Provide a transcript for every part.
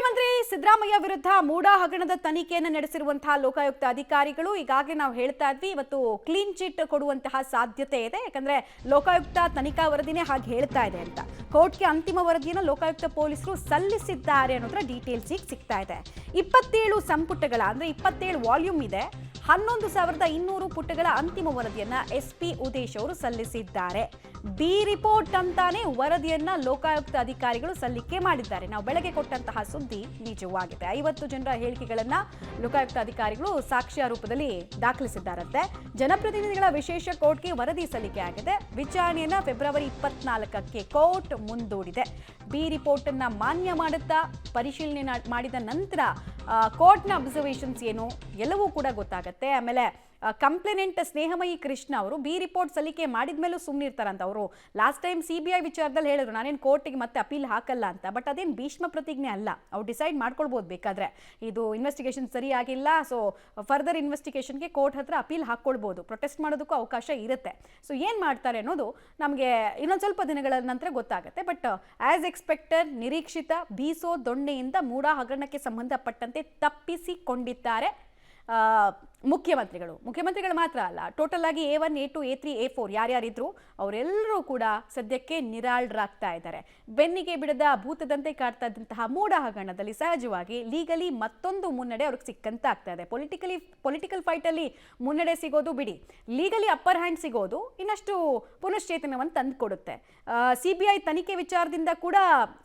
ಮುಖ್ಯಮಂತ್ರಿ ಸಿದ್ದರಾಮಯ್ಯ ವಿರುದ್ಧ ಮೂಡಾ ಹಗರಣದ ತನಿಖೆಯನ್ನು ನಡೆಸಿರುವಂತಹ ಲೋಕಾಯುಕ್ತ ಅಧಿಕಾರಿಗಳು ಈಗಾಗಲೇ ನಾವು ಹೇಳ್ತಾ ಇದ್ವಿ ಇವತ್ತು ಕ್ಲೀನ್ ಚಿಟ್ ಕೊಡುವಂತಹ ಸಾಧ್ಯತೆ ಇದೆ. ಯಾಕಂದ್ರೆ ಲೋಕಾಯುಕ್ತ ತನಿಖಾ ವರದಿನೇ ಹಾಗೆ ಹೇಳ್ತಾ ಇದೆ ಅಂತ. ಕೋರ್ಟ್ಗೆ ಅಂತಿಮ ವರದಿಯನ್ನು ಲೋಕಾಯುಕ್ತ ಪೊಲೀಸರು ಸಲ್ಲಿಸಿದ್ದಾರೆ ಅನ್ನೋದರ ಡೀಟೇಲ್ಸ್ ಈಗ ಸಿಗ್ತಾ ಇದೆ. 27 ಸಂಪುಟಗಳ ಅಂದ್ರೆ 27 ವಾಲ್ಯೂಮ್ ಇದೆ. 11,200 ಪುಟಗಳ ಅಂತಿಮ ವರದಿಯನ್ನ SP ಉದೇಶ್ ಅವರು ಸಲ್ಲಿಸಿದ್ದಾರೆ. ಬಿ ರಿಪೋರ್ಟ್ ಅಂತಾನೆ ವರದಿಯನ್ನ ಲೋಕಾಯುಕ್ತ ಅಧಿಕಾರಿಗಳು ಸಲ್ಲಿಕೆ ಮಾಡಿದ್ದಾರೆ. ನಾವು ಬೆಳಗ್ಗೆ ಕೊಟ್ಟಂತಹ ಸುದ್ದಿ ನಿಜವಾಗಿದೆ. 50 ಜನರ ಹೇಳಿಕೆಗಳನ್ನ ಲೋಕಾಯುಕ್ತ ಅಧಿಕಾರಿಗಳು ಸಾಕ್ಷ್ಯ ರೂಪದಲ್ಲಿ ದಾಖಲಿಸಿದ್ದಾರಂತೆ. ಜನಪ್ರತಿನಿಧಿಗಳ ವಿಶೇಷ ಕೋರ್ಟ್ಗೆ ವರದಿ ಸಲ್ಲಿಕೆ ಆಗಿದೆ. ವಿಚಾರಣೆಯನ್ನ ಫೆಬ್ರವರಿ 24ಕ್ಕೆ ಕೋರ್ಟ್ ಮುಂದೂಡಿದೆ. ಬಿ ರಿಪೋರ್ಟ್ ಅನ್ನ ಮಾನ್ಯ ಮಾಡುತ್ತಾ ಪರಿಶೀಲನೆ ಮಾಡಿದ ನಂತರ ಕೋರ್ಟ್ನ ಅಬ್ಸರ್ವೇಷನ್ಸ್ ಏನು ಎಲ್ಲವೂ ಕೂಡ ಗೊತ್ತಾಗುತ್ತೆ. ಆಮೇಲೆ ಕಂಪ್ಲೇನೆಂಟ್ ಸ್ನೇಹಮಯಿ ಕೃಷ್ಣ ಅವರು ಬಿ ರಿಪೋರ್ಟ್ ಸಲ್ಲಿಕೆ ಮಾಡಿದ ಮೇಲೂ ಸುಮ್ಮನೆ ಇರ್ತಾರಂತ. ಅವರು ಲಾಸ್ಟ್ ಟೈಮ್ CBI ವಿಚಾರದಲ್ಲಿ ಹೇಳಿದ್ರು ನಾನೇನು ಕೋರ್ಟಿಗೆ ಮತ್ತೆ ಅಪೀಲ್ ಹಾಕಲ್ಲ ಅಂತ. ಬಟ್ ಅದೇನು ಭೀಷ್ಮ ಪ್ರತಿಜ್ಞೆ ಅಲ್ಲ. ಅವ್ರು ಡಿಸೈಡ್ ಮಾಡ್ಕೊಳ್ಬೋದು ಬೇಕಾದ್ರೆ ಇದು ಇನ್ವೆಸ್ಟಿಗೇಷನ್ ಸರಿಯಾಗಿಲ್ಲ, ಸೊ ಫರ್ದರ್ ಇನ್ವೆಸ್ಟಿಗೇಷನ್ಗೆ ಕೋರ್ಟ್ ಹತ್ರ ಅಪೀಲ್ ಹಾಕ್ಕೊಳ್ಬೋದು, ಪ್ರೊಟೆಸ್ಟ್ ಮಾಡೋದಕ್ಕೂ ಅವಕಾಶ ಇರುತ್ತೆ. ಸೊ ಏನು ಮಾಡ್ತಾರೆ ಅನ್ನೋದು ನಮಗೆ ಇನ್ನೊಂದು ಸ್ವಲ್ಪ ದಿನಗಳ ನಂತರ ಗೊತ್ತಾಗುತ್ತೆ. ಬಟ್ ಆಸ್ ಎಕ್ಸ್ಪೆಕ್ಟೆಡ್ ನಿರೀಕ್ಷಿತ ಬೀಸೋ ದೊಣ್ಣೆಯಿಂದ ಮೂಡಾ ಹಗರಣಕ್ಕೆ ಸಂಬಂಧಪಟ್ಟಂತೆ ತಪ್ಪಿಸಿಕೊಂಡಿದ್ದಾರೆ ಮುಖ್ಯಮಂತ್ರಿಗಳು ಮಾತ್ರ ಅಲ್ಲ, ಟೋಟಲ್ ಆಗಿ A1, A2, A3, A4 ಯಾರ್ಯಾರಿದ್ರು ಅವರೆಲ್ಲರೂ ಕೂಡ ಸದ್ಯಕ್ಕೆ ನಿರಾಳರಾಗ್ತಾ ಇದ್ದಾರೆ. ಬೆನ್ನಿಗೆ ಬಿಡದ ಭೂತದಂತೆ ಕಾಡ್ತಾ ಇದ್ದಂತಹ ಮೂಡಾ ಹಗರಣದಲ್ಲಿ ಸಹಜವಾಗಿ ಲೀಗಲಿ ಮತ್ತೊಂದು ಮುನ್ನಡೆ ಅವ್ರಿಗೆ ಸಿಕ್ಕಂತಾಗ್ತಾ ಇದೆ. ಪೊಲಿಟಿಕಲ್ ಫೈಟಲ್ಲಿ ಮುನ್ನಡೆ ಸಿಗೋದು ಬಿಡಿ, ಲೀಗಲಿ ಅಪ್ಪರ್ ಹ್ಯಾಂಡ್ ಸಿಗೋದು ಇನ್ನಷ್ಟು ಪುನಶ್ಚೇತನವನ್ನು ತಂದುಕೊಡುತ್ತೆ. CBI ತನಿಖೆ ವಿಚಾರದಿಂದ ಕೂಡ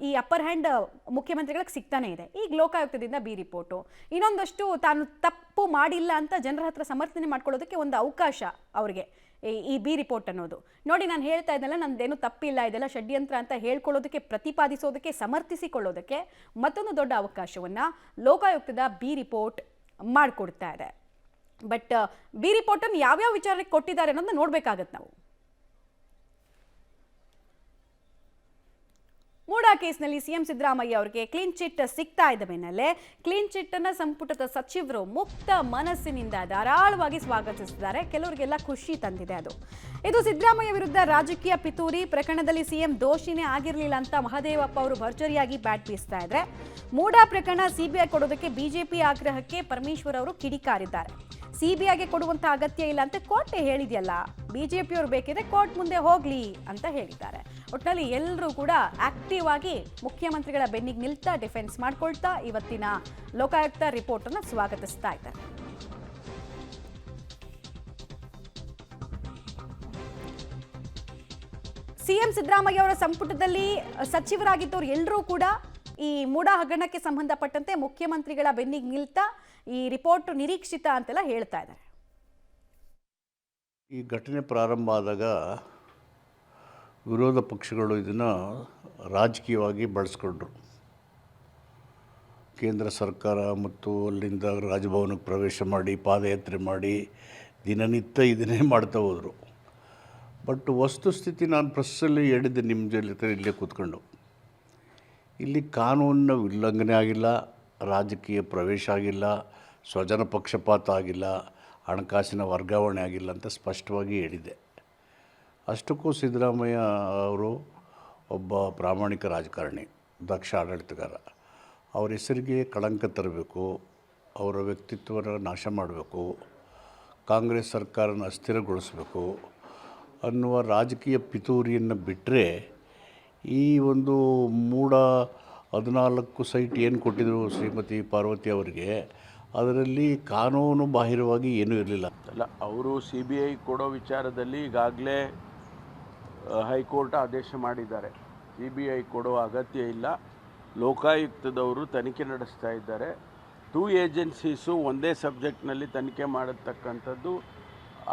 ಈ ಅಪ್ಪರ್ ಹ್ಯಾಂಡ್ ಮುಖ್ಯಮಂತ್ರಿಗಳಿಗೆ ಸಿಗ್ತಾನೆ ಇದೆ. ಈಗ ಲೋಕಾಯುಕ್ತದಿಂದ ಬಿ ರಿಪೋರ್ಟು ಇನ್ನೊಂದಷ್ಟು ತಾನು ತಪ್ಪು ಮಾಡಿಲ್ಲ ಅಂತ ಜನರ ಹತ್ರ ಸಮರ್ಥನೆ ಮಾಡ್ಕೊಳ್ಳೋದಕ್ಕೆ ಒಂದು ಅವಕಾಶ ಅವ್ರಿಗೆ ಈ ಬಿ ರಿಪೋರ್ಟ್ ಅನ್ನೋದು. ನೋಡಿ, ನಾನು ಹೇಳ್ತಾ ಇದ್ದಲ್ಲ ನಂದೇನು ತಪ್ಪಿಲ್ಲ, ಇದೆಲ್ಲ ಷಡ್ಯಂತ್ರ ಅಂತ ಹೇಳ್ಕೊಳ್ಳೋದಕ್ಕೆ, ಪ್ರತಿಪಾದಿಸೋದಕ್ಕೆ, ಸಮರ್ಥಿಸಿಕೊಳ್ಳೋದಕ್ಕೆ ಮತ್ತೊಂದು ದೊಡ್ಡ ಅವಕಾಶವನ್ನು ಲೋಕಾಯುಕ್ತದ ಬಿ ರಿಪೋರ್ಟ್ ಮಾಡಿಕೊಡ್ತಾ ಇದೆ. ಬಟ್ ಬಿ ರಿಪೋರ್ಟನ್ನು ಯಾವ್ಯಾವ ವಿಚಾರಕ್ಕೆ ಕೊಟ್ಟಿದ್ದಾರೆ ಅನ್ನೋದನ್ನ ನೋಡ್ಬೇಕಾಗತ್ತೆ ನಾವು. ಮೂಡಾ ಕೇಸ್ನಲ್ಲಿ CM ಸಿದ್ದರಾಮಯ್ಯ ಅವರಿಗೆ ಕ್ಲೀನ್ ಚಿಟ್ ಸಿಗ್ತಾ ಇದ್ದ ಬೆನ್ನಲ್ಲೇ ಕ್ಲೀನ್ ಚಿಟ್ ಅನ್ನ ಸಂಪುಟದ ಸಚಿವರು ಮುಕ್ತ ಮನಸ್ಸಿನಿಂದ ಧಾರಾಳವಾಗಿ ಸ್ವಾಗತಿಸಿದ್ದಾರೆ. ಕೆಲವರಿಗೆಲ್ಲ ಖುಷಿ ತಂದಿದೆ ಅದು. ಇದು ಸಿದ್ದರಾಮಯ್ಯ ವಿರುದ್ಧ ರಾಜಕೀಯ ಪಿತೂರಿ ಪ್ರಕರಣದಲ್ಲಿ CM ದೋಷಿನೇ ಆಗಿರಲಿಲ್ಲ ಅಂತ ಮಹದೇವಪ್ಪ ಅವರು ಭರ್ಜರಿಯಾಗಿ ಬ್ಯಾಟ್ ಬೀಸ್ತಾ ಇದ್ರೆ, ಮೂಡಾ ಪ್ರಕರಣ CBI ಕೊಡೋದಕ್ಕೆ ಬಿಜೆಪಿ ಆಗ್ರಹಕ್ಕೆ ಪರಮೇಶ್ವರ್ ಅವರು ಕಿಡಿಕಾರಿದ್ದಾರೆ. CBIಗೆ ಕೊಡುವಂತ ಅಗತ್ಯ ಇಲ್ಲ ಅಂತ ಕೋರ್ಟೇ ಹೇಳಿದೆಯಲ್ಲ, ಬಿಜೆಪಿಯವರು ಬೇಕಿದ್ರೆ ಕೋರ್ಟ್ ಮುಂದೆ ಹೋಗ್ಲಿ ಅಂತ ಹೇಳಿದ್ದಾರೆ. ಒಟ್ಟಿನಲ್ಲಿ ಎಲ್ಲರೂ ಕೂಡ ಆಕ್ಟಿವ್ ಆಗಿ ಮುಖ್ಯಮಂತ್ರಿಗಳ ಬೆನ್ನಿಗೆ ನಿಲ್ತಾ ಡಿಫೆನ್ಸ್ ಮಾಡ್ಕೊಳ್ತಾ ಇವತ್ತಿನ ಲೋಕಾಯುಕ್ತ ರಿಪೋರ್ಟ್ ಅನ್ನು ಸ್ವಾಗತಿಸ್ತಾ ಇದ್ದಾರೆ. CM ಸಿದ್ದರಾಮಯ್ಯ ಅವರ ಸಂಪುಟದಲ್ಲಿ ಸಚಿವರಾಗಿದ್ದವರು ಎಲ್ಲರೂ ಕೂಡ ಈ ಮೂಡಾ ಹಗರಣಕ್ಕೆ ಸಂಬಂಧಪಟ್ಟಂತೆ ಮುಖ್ಯಮಂತ್ರಿಗಳ ಬೆನ್ನಿಗೆ ನಿಲ್ತಾ ಈ ರಿಪೋರ್ಟ್ ನಿರೀಕ್ಷಿತ ಅಂತೆಲ್ಲ ಹೇಳ್ತಾ ಇದ್ದಾರೆ. ಈ ಘಟನೆ ಪ್ರಾರಂಭ ಆದಾಗ ವಿರೋಧ ಪಕ್ಷಗಳು ಇದನ್ನು ರಾಜಕೀಯವಾಗಿ ಬಳಸ್ಕೊಂಡ್ರು. ಕೇಂದ್ರ ಸರ್ಕಾರ ಮತ್ತು ಅಲ್ಲಿಂದ ರಾಜಭವನಕ್ಕೆ ಪ್ರವೇಶ ಮಾಡಿ ಪಾದಯಾತ್ರೆ ಮಾಡಿ ದಿನನಿತ್ಯ ಇದನ್ನೇ ಮಾಡ್ತಾ ಹೋದರು. ಬಟ್ ವಸ್ತುಸ್ಥಿತಿ ನಾನು ಪ್ರೆಸ್ಸಲ್ಲಿ ಹೇಳಿದ್ದೆ ನಿಮ್ಮ ಜೊತೆ ಇಲ್ಲೇ ಕೂತ್ಕೊಂಡು, ಇಲ್ಲಿ ಕಾನೂನಿನ ಉಲ್ಲಂಘನೆ ಆಗಿಲ್ಲ, ರಾಜಕೀಯ ಪ್ರವೇಶ ಆಗಿಲ್ಲ, ಸ್ವಜನ ಪಕ್ಷಪಾತ ಆಗಿಲ್ಲ, ಹಣಕಾಸಿನ ವರ್ಗಾವಣೆ ಆಗಿಲ್ಲ ಅಂತ ಸ್ಪಷ್ಟವಾಗಿ ಹೇಳಿದೆ. ಅಷ್ಟಕ್ಕೂ ಸಿದ್ದರಾಮಯ್ಯ ಅವರು ಒಬ್ಬ ಪ್ರಾಮಾಣಿಕ ರಾಜಕಾರಣಿ, ದಕ್ಷ ಆಡಳಿತಗಾರ. ಅವರ ಹೆಸರಿಗೆ ಕಳಂಕ ತರಬೇಕು, ಅವರ ವ್ಯಕ್ತಿತ್ವನ ನಾಶ ಮಾಡಬೇಕು, ಕಾಂಗ್ರೆಸ್ ಸರ್ಕಾರನ ಅಸ್ಥಿರಗೊಳಿಸಬೇಕು ಅನ್ನುವ ರಾಜಕೀಯ ಪಿತೂರಿಯನ್ನು ಬಿಟ್ಟರೆ ಈ ಒಂದು ಮೂಡಾ 14 ಸೈಟ್ ಏನು ಕೊಟ್ಟಿದ್ರು ಶ್ರೀಮತಿ ಪಾರ್ವತಿ ಅವರಿಗೆ, ಅದರಲ್ಲಿ ಕಾನೂನು ಬಾಹಿರವಾಗಿ ಏನೂ ಇರಲಿಲ್ಲ. ಅಲ್ಲ, ಅವರು CBI ಕೊಡೋ ವಿಚಾರದಲ್ಲಿ ಈಗಾಗಲೇ ಹೈಕೋರ್ಟ್ ಆದೇಶ ಮಾಡಿದ್ದಾರೆ. CBI ಕೊಡೋ ಅಗತ್ಯ ಇಲ್ಲ, ಲೋಕಾಯುಕ್ತದವರು ತನಿಖೆ ನಡೆಸ್ತಾ ಇದ್ದಾರೆ. 2 ಏಜೆನ್ಸೀಸು ಒಂದೇ ಸಬ್ಜೆಕ್ಟ್ನಲ್ಲಿ ತನಿಖೆ ಮಾಡತಕ್ಕಂಥದ್ದು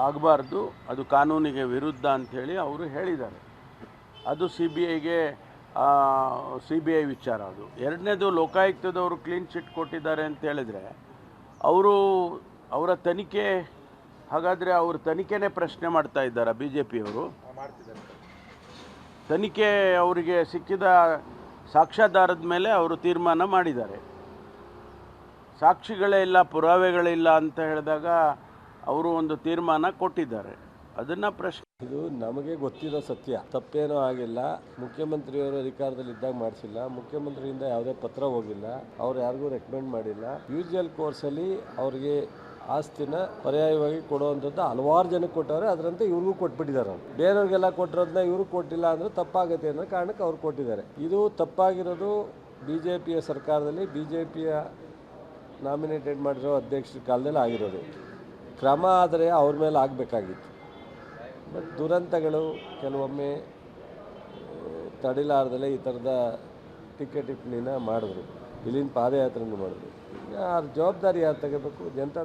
ಆಗಬಾರ್ದು, ಅದು ಕಾನೂನಿಗೆ ವಿರುದ್ಧ ಅಂಥೇಳಿ ಅವರು ಹೇಳಿದ್ದಾರೆ. ಅದು CBI ವಿಚಾರ. ಅದು ಎರಡನೇದು, ಲೋಕಾಯುಕ್ತದವರು ಕ್ಲೀನ್ ಚಿಟ್ ಕೊಟ್ಟಿದ್ದಾರೆ ಅಂತ ಹೇಳಿದರೆ ಅವರ ತನಿಖೆ, ಹಾಗಾದರೆ ಅವ್ರ ತನಿಖೆನೇ ಪ್ರಶ್ನೆ ಮಾಡ್ತಾ ಇದ್ದಾರೆ BJPಯವರು. ತನಿಖೆ ಅವರಿಗೆ ಸಿಕ್ಕಿದ ಸಾಕ್ಷ್ಯಾಧಾರದ ಮೇಲೆ ಅವರು ತೀರ್ಮಾನ ಮಾಡಿದ್ದಾರೆ. ಸಾಕ್ಷಿಗಳೇ ಇಲ್ಲ, ಪುರಾವೆಗಳಿಲ್ಲ ಅಂತ ಹೇಳಿದಾಗ ಅವರು ಒಂದು ತೀರ್ಮಾನ ಕೊಟ್ಟಿದ್ದಾರೆ. ಅದನ್ನು ಇದು ನಮಗೆ ಗೊತ್ತಿರೋ ಸತ್ಯ, ತಪ್ಪೇನೂ ಆಗಿಲ್ಲ. ಮುಖ್ಯಮಂತ್ರಿಯವರು ಅಧಿಕಾರದಲ್ಲಿದ್ದಾಗ ಮಾಡಿಸಿಲ್ಲ, ಮುಖ್ಯಮಂತ್ರಿಯಿಂದ ಯಾವುದೇ ಪತ್ರ ಹೋಗಿಲ್ಲ, ಅವ್ರು ಯಾರಿಗೂ ರೆಕಮೆಂಡ್ ಮಾಡಿಲ್ಲ. ಯೂಶುವಲ್ ಕೋರ್ಸಲ್ಲಿ ಅವ್ರಿಗೆ ಆಸ್ತಿನ ಪರ್ಯಾಯವಾಗಿ ಕೊಡುವಂಥದ್ದು ಹಲವಾರು ಜನಕ್ಕೆ ಕೊಟ್ಟವ್ರೆ, ಅದರಂತೆ ಇವ್ರಿಗೂ ಕೊಟ್ಬಿಟ್ಟಿದ್ದಾರೆ. ಬೇರೆಯವ್ರಿಗೆಲ್ಲ ಕೊಟ್ಟಿರೋದನ್ನ ಇವ್ರಿಗೆ ಕೊಟ್ಟಿಲ್ಲ ಅಂದರೆ ತಪ್ಪಾಗುತ್ತೆ ಅನ್ನೋ ಕಾರಣಕ್ಕೆ ಅವ್ರು ಕೊಟ್ಟಿದ್ದಾರೆ. ಇದು ತಪ್ಪಾಗಿರೋದು BJPಯ ಸರ್ಕಾರದಲ್ಲಿ, BJPಯ ನಾಮಿನೇಟೆಡ್ ಮಾಡಿರೋ ಅಧ್ಯಕ್ಷರ ಕಾಲದಲ್ಲಿ ಆಗಿರೋದು. ಕ್ರಮ ಆದರೆ ಅವ್ರ ಮೇಲೆ ಆಗಬೇಕಾಗಿತ್ತು. ಬಟ್ ದುರಂತಗಳು ಕೆಲವೊಮ್ಮೆ ತಡಿಲಾರ್ದಲೇ ಈ ಥರದ ಟೀಕೆ ಟಿಪ್ಪಣಿನ ಮಾಡಿದ್ರು, ಇಲ್ಲಿಂದ ಪಾದಯಾತ್ರೆನೂ ಮಾಡಿದ್ರು. ಈಗ ಆ ಜವಾಬ್ದಾರಿ ಯಾರು ತಗೋಬೇಕು? ಜನತಾ